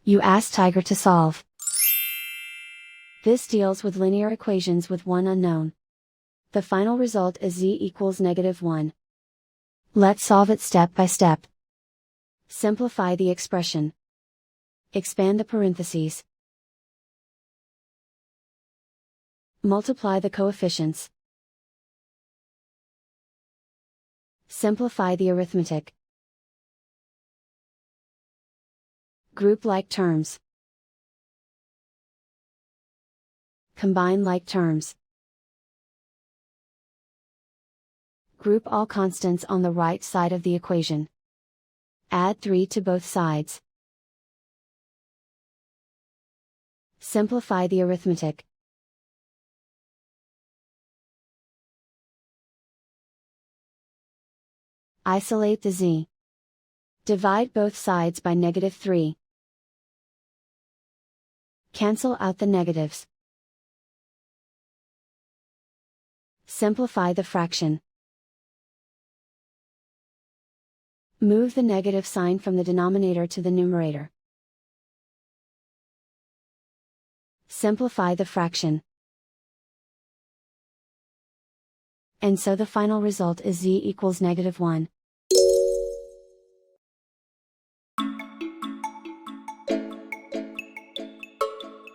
You ask Tiger to solve. This deals with linear equations with one unknown. The final result is z equals -1. Let's solve it step by step. Simplify the expression. Expand the parentheses. Multiply the coefficients. Simplify the arithmetic. Group like terms. Combine like terms. Group all constants on the right side of the equation. Add 3 to both sides. Simplify the arithmetic. Isolate the z. Divide both sides by -3. Cancel out the negatives. Simplify the fraction. Move the negative sign from the denominator to the numerator. Simplify the fraction. And so the final result is z equals -1.